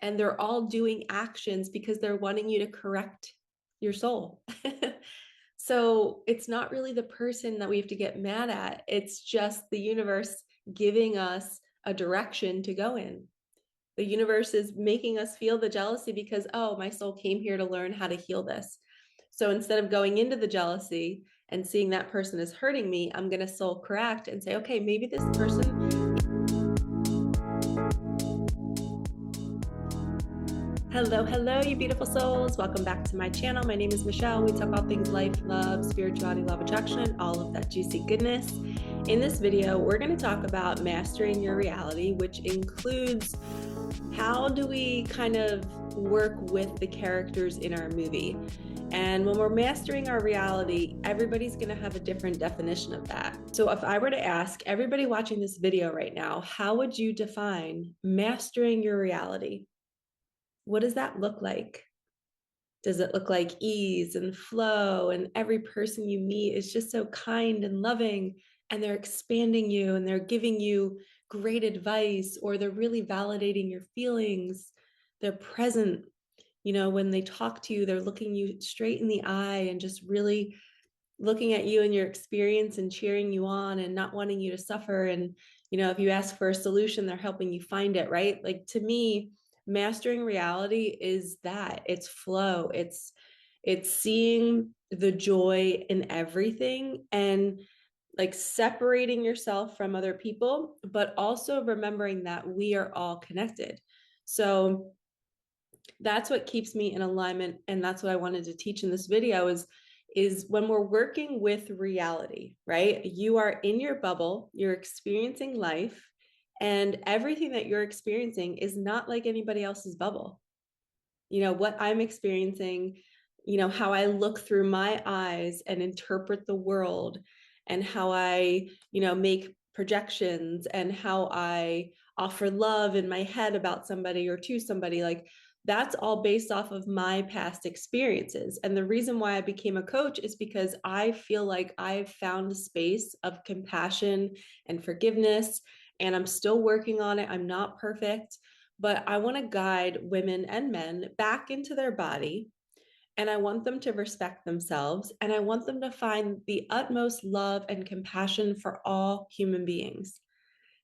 And they're all doing actions because they're wanting you to correct your soul. So it's not really the person that we have to get mad at. It's just the universe giving us a direction to go in. The universe is making us feel the jealousy because, oh, my soul came here to learn how to heal this. So instead of going into the jealousy and seeing that person is hurting me, I'm going to soul correct and say, okay, maybe this person. Hello, hello, you beautiful souls. Welcome back to my channel. My name is Michelle. We talk all things life, love, spirituality, love, attraction, all of that juicy goodness. In this video, we're going to talk about mastering your reality, which includes how do we kind of work with the characters in our movie. And when we're mastering our reality, everybody's going to have a different definition of that. So if I were to ask everybody watching this video right now, how would you define mastering your reality? What does that look like? Does it look like ease and flow, and every person you meet is just so kind and loving, and they're expanding you and they're giving you great advice, or they're really validating your feelings? They're present. When they talk to you, they're looking you straight in the eye and just really looking at you and your experience and cheering you on and not wanting you to suffer. And, if you ask for a solution, they're helping you find it, right? Like, to me, mastering reality is that it's flow. It's seeing the joy in everything and like separating yourself from other people, but also remembering that we are all connected. So that's what keeps me in alignment. And that's what I wanted to teach in this video is when we're working with reality, right? You are in your bubble, you're experiencing life, and everything that you're experiencing is not like anybody else's bubble. What I'm experiencing, how I look through my eyes and interpret the world, and how I, make projections, and how I offer love in my head about somebody or to somebody, like that's all based off of my past experiences. And the reason why I became a coach is because I feel like I've found a space of compassion and forgiveness, and I'm still working on it. I'm not perfect, but I want to guide women and men back into their body. And I want them to respect themselves. And I want them to find the utmost love and compassion for all human beings.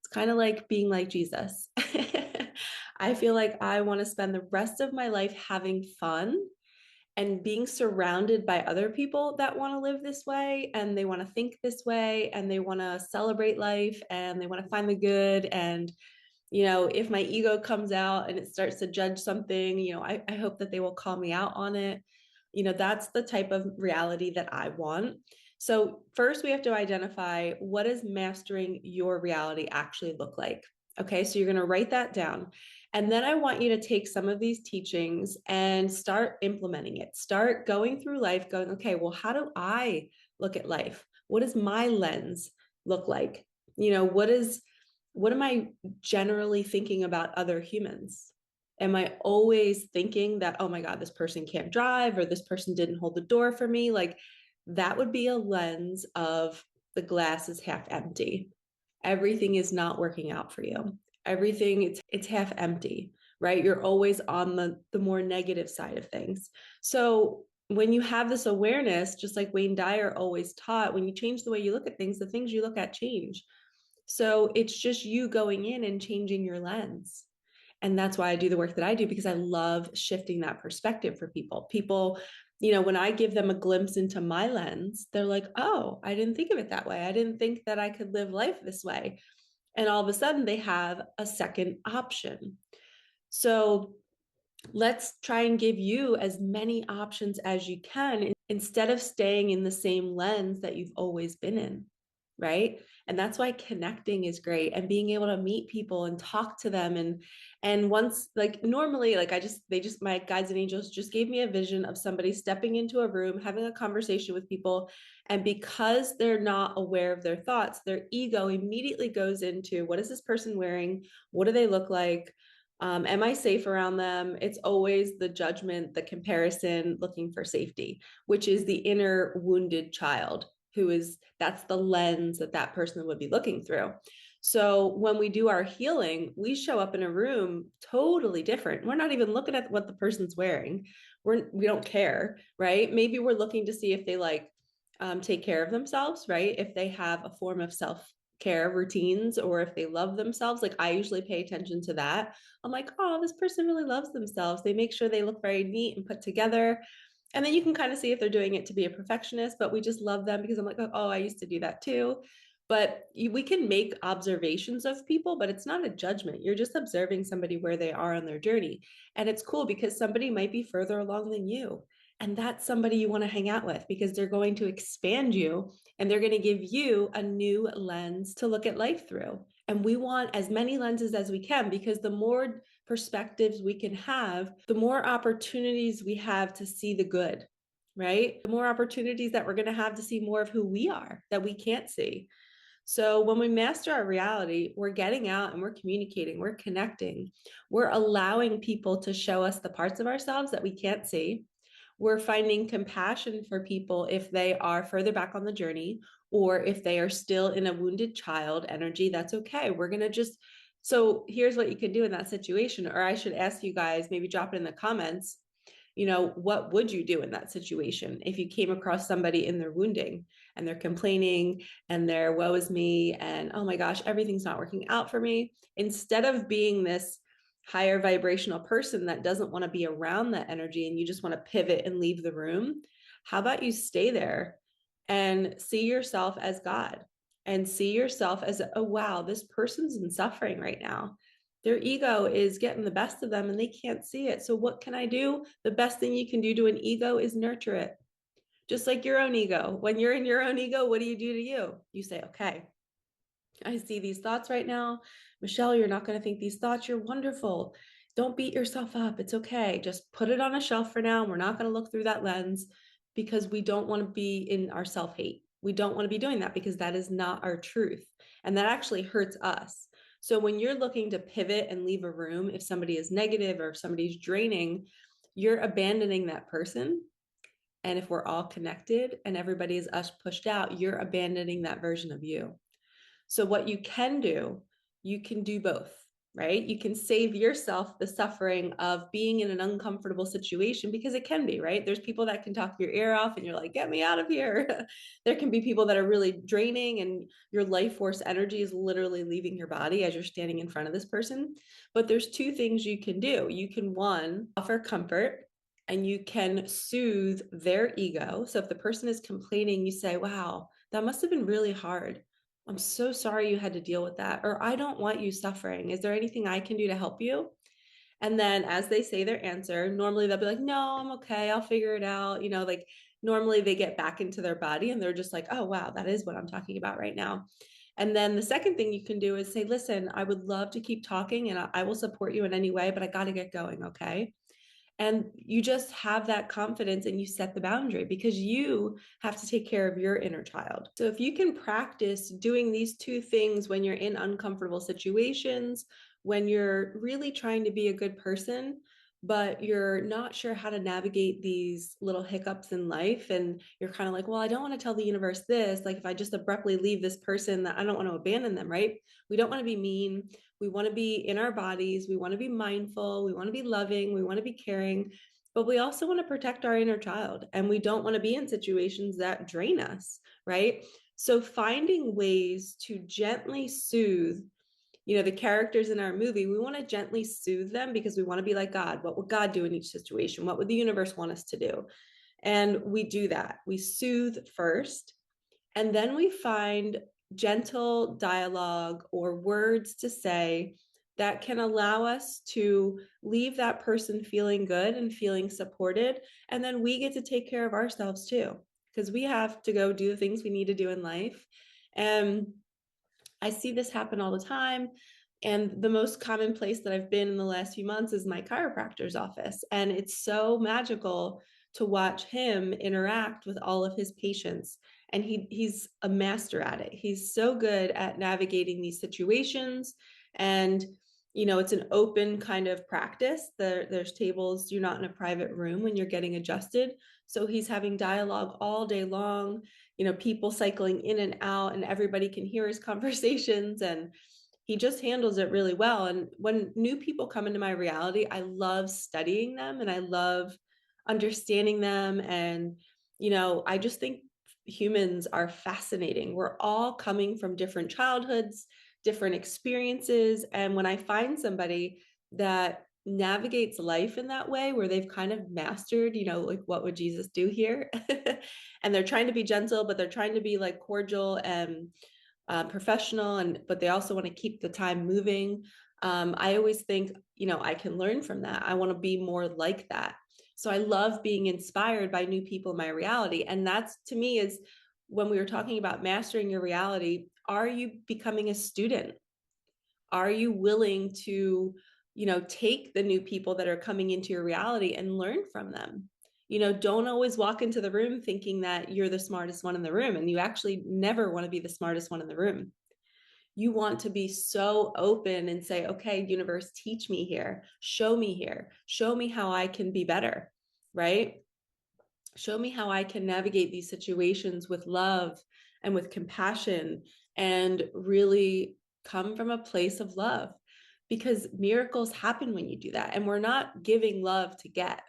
It's kind of like being like Jesus. I feel like I want to spend the rest of my life having fun and being surrounded by other people that want to live this way, and they want to think this way, and they want to celebrate life, and they want to find the good. And if my ego comes out and it starts to judge something, I hope that they will call me out on it. That's the type of reality that I want. So first we have to identify, what does mastering your reality actually look like? Okay, so you're going to write that down. And then I want you to take some of these teachings and start implementing it. Start going through life going, okay, well, how do I look at life? What does my lens look like? What am I generally thinking about other humans? Am I always thinking that, oh my God, this person can't drive, or this person didn't hold the door for me? Like, that would be a lens of the glass is half empty. Everything is not working out for you. Everything, it's half empty, right? You're always on the more negative side of things. So when you have this awareness, just like Wayne Dyer always taught, when you change the way you look at things, the things you look at change. So it's just you going in and changing your lens. And that's why I do the work that I do, because I love shifting that perspective for people. People, when I give them a glimpse into my lens, they're like, oh, I didn't think of it that way. I didn't think that I could live life this way. And all of a sudden they have a second option. So let's try and give you as many options as you can instead of staying in the same lens that you've always been in. Right. And that's why connecting is great, and being able to meet people and talk to them. And once, like, normally, like, my guides and angels just gave me a vision of somebody stepping into a room, having a conversation with people. And because they're not aware of their thoughts, their ego immediately goes into, what is this person wearing? What do they look like? Am I safe around them? It's always the judgment, the comparison, looking for safety, which is the inner wounded child, that's the lens that person would be looking through. So when we do our healing, we show up in a room totally different. We're not even looking at what the person's wearing. We don't care, right? Maybe we're looking to see if they like take care of themselves, right? If they have a form of self care routines or if they love themselves. Like I usually pay attention to that. I'm like, oh, this person really loves themselves. They make sure they look very neat and put together. And then you can kind of see if they're doing it to be a perfectionist, but we just love them because I'm like, oh, I used to do that too. But we can make observations of people, but it's not a judgment. You're just observing somebody where they are on their journey. And it's cool because somebody might be further along than you. And that's somebody you want to hang out with because they're going to expand you and they're going to give you a new lens to look at life through. And we want as many lenses as we can because the more perspectives we can have, the more opportunities we have to see the good, right? The more opportunities that we're going to have to see more of who we are that we can't see. So when we master our reality, we're getting out and we're communicating, we're connecting, we're allowing people to show us the parts of ourselves that we can't see. We're finding compassion for people if they are further back on the journey or if they are still in a wounded child energy. That's okay. We're going to just, so here's what you can do in that situation. Or I should ask you guys, maybe drop it in the comments. What would you do in that situation if you came across somebody in their wounding and they're complaining and they're woe is me and oh my gosh, everything's not working out for me? Instead of being this higher vibrational person that doesn't want to be around that energy and you just want to pivot and leave the room, how about you stay there and see yourself as God and see yourself as, oh, wow, this person's in suffering right now. Their ego is getting the best of them and they can't see it. So, what can I do? The best thing you can do to an ego is nurture it. Just like your own ego. When you're in your own ego, what do? To you? You say, okay, I see these thoughts right now. Michelle, you're not going to think these thoughts. You're wonderful. Don't beat yourself up. It's okay. Just put it on a shelf for now. We're not going to look through that lens because we don't want to be in our self hate. We don't want to be doing that because that is not our truth. And that actually hurts us. So when you're looking to pivot and leave a room, if somebody is negative or if somebody's draining, you're abandoning that person. And if we're all connected and everybody is us pushed out, you're abandoning that version of you. So, what you can do both, right? You can save yourself the suffering of being in an uncomfortable situation because it can be, right? There's people that can talk your ear off and you're like, get me out of here. There can be people that are really draining and your life force energy is literally leaving your body as you're standing in front of this person. But there's two things you can do. You can, one, offer comfort and you can soothe their ego. So if the person is complaining, you say, wow, that must have been really hard. I'm so sorry you had to deal with that. Or I don't want you suffering. Is there anything I can do to help you? And then as they say their answer, normally they'll be like, no, I'm okay. I'll figure it out. Like normally they get back into their body and they're just like, oh, wow, that is what I'm talking about right now. And then the second thing you can do is say, listen, I would love to keep talking and I will support you in any way, but I got to get going. Okay. And you just have that confidence and you set the boundary because you have to take care of your inner child. So if you can practice doing these two things when you're in uncomfortable situations, when you're really trying to be a good person, but you're not sure how to navigate these little hiccups in life, and you're kind of like, well, I don't want to tell the universe this. Like, if I just abruptly leave this person, that I don't want to abandon them, right? We don't want to be mean. We want to be in our bodies. We want to be mindful. We want to be loving. We want to be caring. But we also want to protect our inner child. And we don't want to be in situations that drain us, right? So finding ways to gently soothe, the characters in our movie, we want to gently soothe them because we want to be like God. What would God do in each situation? What would the universe want us to do? And we do that. We soothe first. And then we find gentle dialogue or words to say that can allow us to leave that person feeling good and feeling supported. And then we get to take care of ourselves too, because we have to go do the things we need to do in life. And I see this happen all the time. And the most common place that I've been in the last few months is my chiropractor's office. And it's so magical to watch him interact with all of his patients. And he's a master at it. He's so good at navigating these situations. And, it's an open kind of practice. There's tables. You're not in a private room when you're getting adjusted. So he's having dialogue all day long, people cycling in and out, and everybody can hear his conversations. And he just handles it really well. And when new people come into my reality, I love studying them and I love understanding them. And, I just think humans are fascinating. We're all coming from different childhoods, different experiences. And when I find somebody that navigates life in that way, where they've kind of mastered, like what would Jesus do here? And they're trying to be gentle, but they're trying to be like cordial and professional, but they also want to keep the time moving. I always think, I can learn from that. I want to be more like that. So I love being inspired by new people in my reality. And that's, to me, is when we were talking about mastering your reality, are you becoming a student? Are you willing to, take the new people that are coming into your reality and learn from them? Don't always walk into the room thinking that you're the smartest one in the room, and you actually never want to be the smartest one in the room. You want to be so open and say, okay, universe, teach me here, show me how I can be better, right? Show me how I can navigate these situations with love and with compassion and really come from a place of love, because miracles happen when you do that. And we're not giving love to get,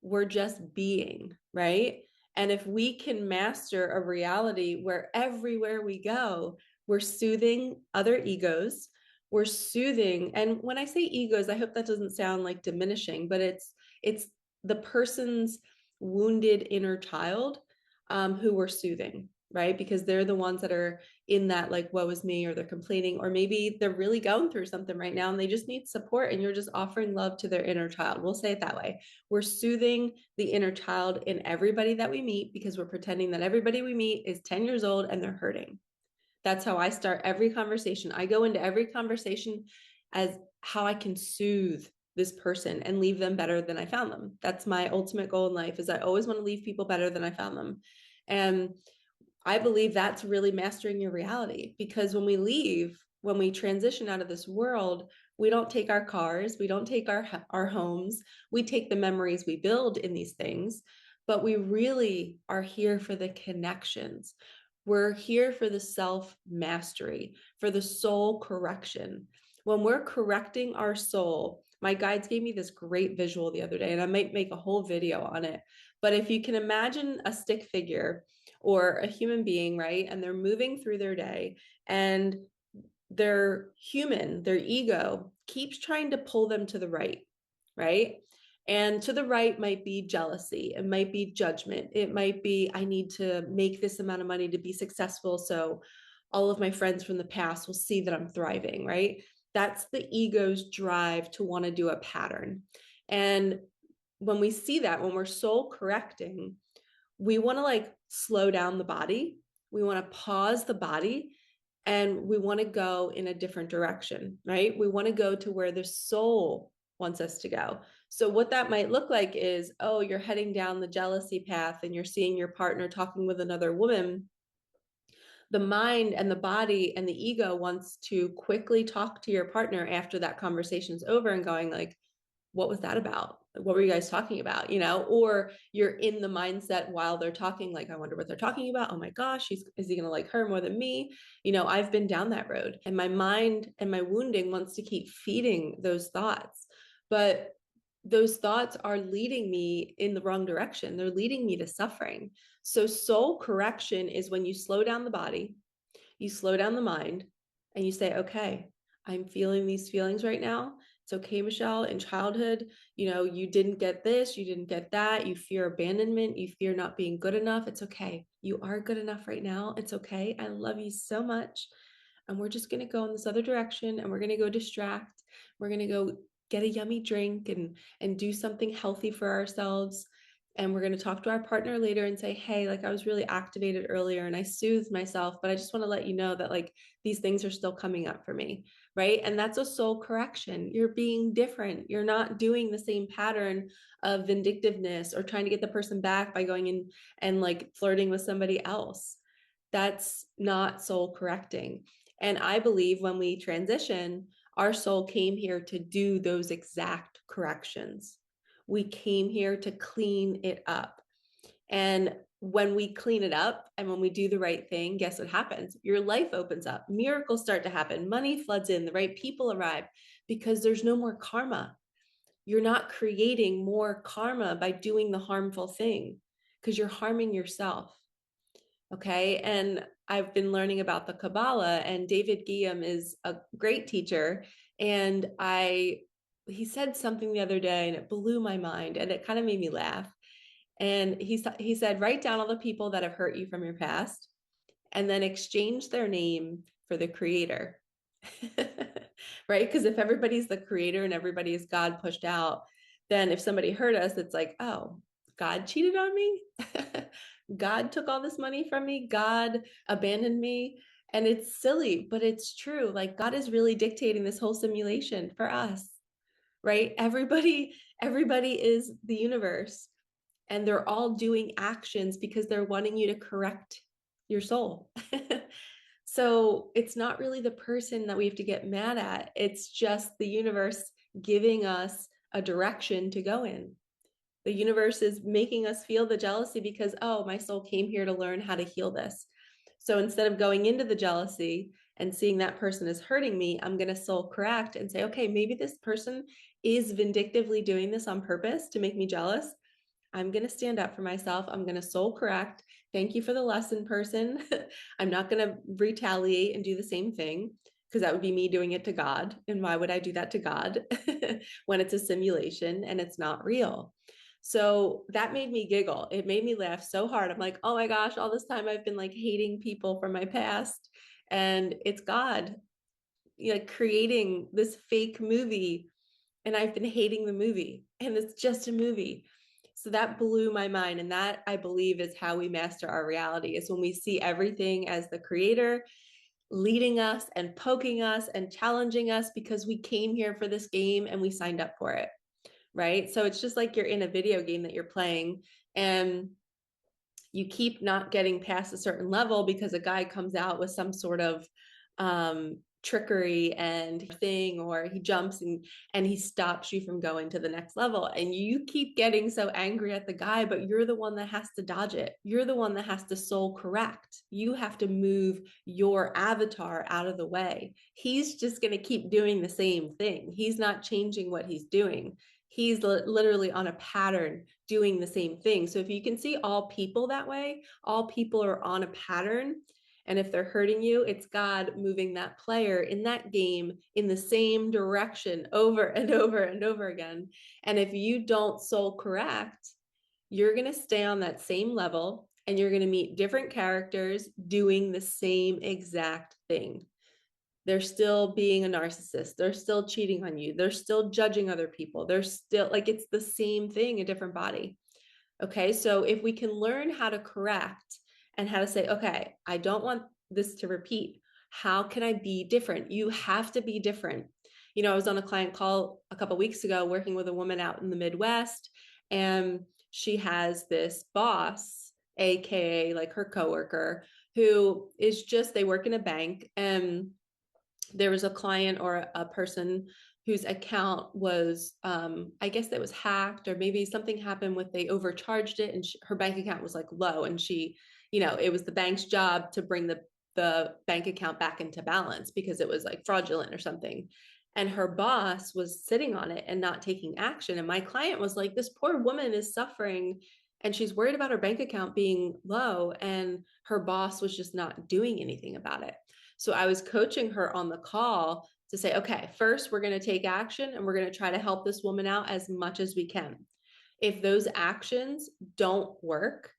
we're just being, right? And if we can master a reality where everywhere we go, we're soothing other egos, we're soothing. And when I say egos, I hope that doesn't sound like diminishing, but it's the person's wounded inner child, who we're soothing, right? Because they're the ones that are in that like, woe is me, or they're complaining, or maybe they're really going through something right now and they just need support, and you're just offering love to their inner child. We'll say it that way. We're soothing the inner child in everybody that we meet, because we're pretending that everybody we meet is 10 years old and they're hurting. That's how I start every conversation. I go into every conversation as how I can soothe this person and leave them better than I found them. That's my ultimate goal in life, is I always want to leave people better than I found them. And I believe that's really mastering your reality, because when we leave, when we transition out of this world, we don't take our cars, we don't take our homes, we take the memories we build in these things, but we really are here for the connections. We're here for the self mastery, for the soul correction. When we're correcting our soul, my guides gave me this great visual the other day, and I might make a whole video on it. But if you can imagine a stick figure or a human being, right? And they're moving through their day, and their their ego keeps trying to pull them to the right, right? And to the right might be jealousy, it might be judgment, it might be, I need to make this amount of money to be successful, so all of my friends from the past will see that I'm thriving, right? That's the ego's drive to want to do a pattern. And when we see that, when we're soul correcting, we want to like slow down the body. We want to pause the body, and we want to go in a different direction, right? We want to go to where the soul wants us to go. So what that might look like is, oh, you're heading down the jealousy path and you're seeing your partner talking with another woman. The mind and the body and the ego wants to quickly talk to your partner after that conversation's over and going like, what was that about? What were you guys talking about? Or you're in the mindset while they're talking, like, I wonder what they're talking about. Oh my gosh, is he going to like her more than me? I've been down that road, and my mind and my wounding wants to keep feeding those thoughts. But those thoughts are leading me in the wrong direction. They're leading me to suffering. So soul correction is when you slow down the body, you slow down the mind, and you say, okay, I'm feeling these feelings right now. It's okay, Michelle. In childhood, you didn't get this, you didn't get that. You fear abandonment, you fear not being good enough. It's okay. You are good enough right now. It's okay. I love you so much. And we're just going to go in this other direction, and we're going to go distract. We're going to go get a yummy drink and do something healthy for ourselves. And we're going to talk to our partner later and say, hey, like, I was really activated earlier and I soothed myself, but I just want to let you know that like these things are still coming up for me, right? And that's a soul correction. You're being different. You're not doing the same pattern of vindictiveness or trying to get the person back by going in and like flirting with somebody else. That's not soul correcting. And I believe when we transition, our soul came here to do those exact corrections. We came here to clean it up. And when we clean it up and when we do the right thing, guess what happens? Your life opens up. Miracles start to happen. Money floods in. The right people arrive because there's no more karma. You're not creating more karma by doing the harmful thing because you're harming yourself. Okay. And I've been learning about the Kabbalah, and David Guillaume is a great teacher. And he said something the other day and it blew my mind and it kind of made me laugh. And he said, write down all the people that have hurt you from your past and then exchange their name for the creator. Right? Because if everybody's the creator and everybody is God pushed out, then if somebody hurt us, it's like, oh, God cheated on me. God took all this money from me. God abandoned me. And it's silly, but it's true. Like God is really dictating this whole simulation for us, right? Everybody is the universe, and they're all doing actions because they're wanting you to correct your soul. So it's not really the person that we have to get mad at. It's just the universe giving us a direction to go in. The universe is making us feel the jealousy because, oh, my soul came here to learn how to heal this. So instead of going into the jealousy and seeing that person is hurting me, I'm going to soul correct and say, okay, maybe this person is vindictively doing this on purpose to make me jealous. I'm going to stand up for myself. I'm going to soul correct. Thank you for the lesson, person. I'm not going to retaliate and do the same thing because that would be me doing it to God. And why would I do that to God when it's a simulation and it's not real? So that made me giggle. It made me laugh so hard. I'm like, oh my gosh, all this time I've been like hating people from my past. And it's God, like creating this fake movie, and I've been hating the movie, and it's just a movie. So that blew my mind. And that, I believe, is how we master our reality, is when we see everything as the creator leading us and poking us and challenging us because we came here for this game and we signed up for it. Right. So it's just like you're in a video game that you're playing and you keep not getting past a certain level because a guy comes out with some sort of trickery and thing, or he jumps and he stops you from going to the next level, and you keep getting so angry at the guy, but you're the one that has to dodge it. You're the one that has to soul correct. You have to move your avatar out of the way. He's just going to keep doing the same thing. He's not changing what he's doing. He's literally on a pattern doing the same thing. So if you can see all people that way, all people are on a pattern. And if they're hurting you, it's God moving that player in that game in the same direction over and over and over again. And if you don't soul correct, you're going to stay on that same level and you're going to meet different characters doing the same exact thing. They're still being a narcissist. They're still cheating on you. They're still judging other people. They're still like, it's the same thing, a different body. Okay. So if we can learn how to correct and how to say, okay, I don't want this to repeat. How can I be different? You have to be different. You know, I was on a client call a couple of weeks ago working with a woman out in the Midwest, and she has this boss, AKA like her coworker, who is just, they work in a bank, and there was a client or a person whose account was, I guess that was hacked, or maybe something happened with, they overcharged it, and her bank account was like low, and she, you know, it was the bank's job to bring the bank account back into balance because it was like fraudulent or something. And her boss was sitting on it and not taking action. And my client was like, this poor woman is suffering and she's worried about her bank account being low, and her boss was just not doing anything about it. So I was coaching her on the call to say, okay, first we're going to take action and we're going to try to help this woman out as much as we can. If those actions don't work,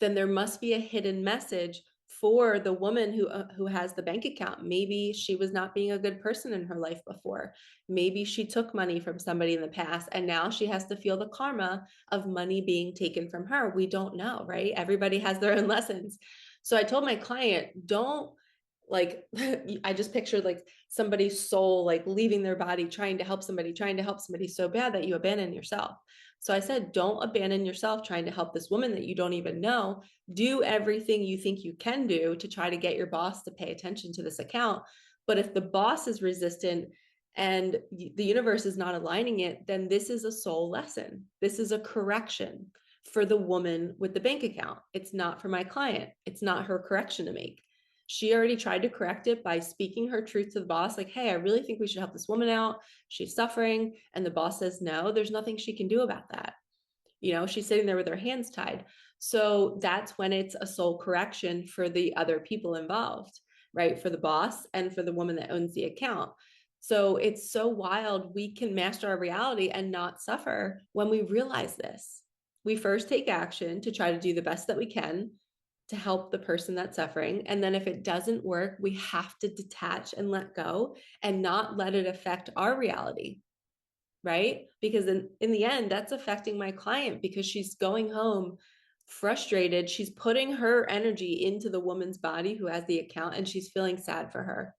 then there must be a hidden message for the woman who has the bank account. Maybe she was not being a good person in her life before. Maybe she took money from somebody in the past and now she has to feel the karma of money being taken from her. We don't know, right? Everybody has their own lessons. So I told my client, don't, like, I just pictured like somebody's soul like leaving their body, trying to help somebody so bad that you abandon yourself. So I said, don't abandon yourself trying to help this woman that you don't even know. Do everything you think you can do to try to get your boss to pay attention to this account. But if the boss is resistant and the universe is not aligning it, then this is a soul lesson. This is a correction for the woman with the bank account. It's not for my client. It's not her correction to make. She already tried to correct it by speaking her truth to the boss, like, hey, I really think we should help this woman out. She's suffering. And the boss says, no, there's nothing she can do about that. She's sitting there with her hands tied. So that's when it's a soul correction for the other people involved, right? For the boss and for the woman that owns the account. So it's so wild. We can master our reality and not suffer when we realize this. We first take action to try to do the best that we can to help the person that's suffering. And then if it doesn't work, we have to detach and let go and not let it affect our reality, right? Because in the end, that's affecting my client because she's going home frustrated. She's putting her energy into the woman's body who has the account, and she's feeling sad for her.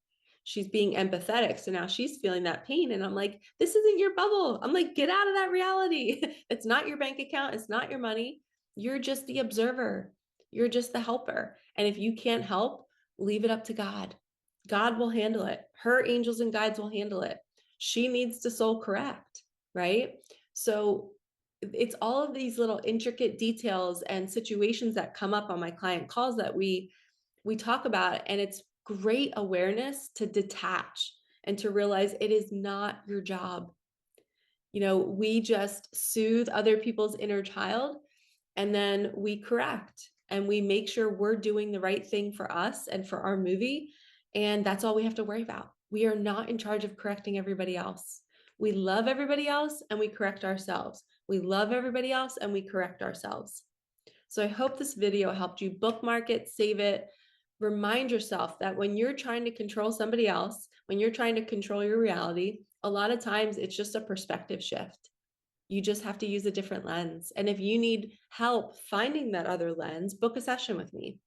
She's being empathetic. So now she's feeling that pain. And I'm like, this isn't your bubble. I'm like, get out of that reality. It's not your bank account. It's not your money. You're just the observer. You're just the helper. And if you can't help, leave it up to God. God will handle it. Her angels and guides will handle it. She needs to soul correct, right? So it's all of these little intricate details and situations that come up on my client calls that we talk about. And it's great awareness to detach and to realize it is not your job. We just soothe other people's inner child, and then we correct and we make sure we're doing the right thing for us and for our movie. And that's all we have to worry about. We are not in charge of correcting everybody else. We love everybody else and we correct ourselves. We love everybody else and we correct ourselves. So I hope this video helped you bookmark it, save it. Remind yourself that when you're trying to control somebody else, when you're trying to control your reality, a lot of times it's just a perspective shift. You just have to use a different lens. And if you need help finding that other lens, book a session with me.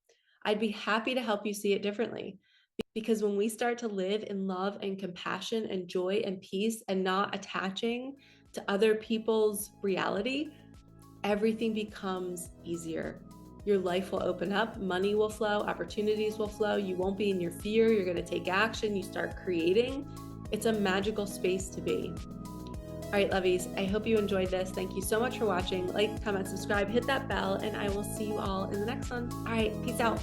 I'd be happy to help you see it differently. Because when we start to live in love and compassion and joy and peace and not attaching to other people's reality, everything becomes easier. Your life will open up, money will flow, opportunities will flow. You won't be in your fear. You're going to take action. You start creating. It's a magical space to be. All right, lovies, I hope you enjoyed this. Thank you so much for watching. Like, comment, subscribe, hit that bell, and I will see you all in the next one. All right, peace out.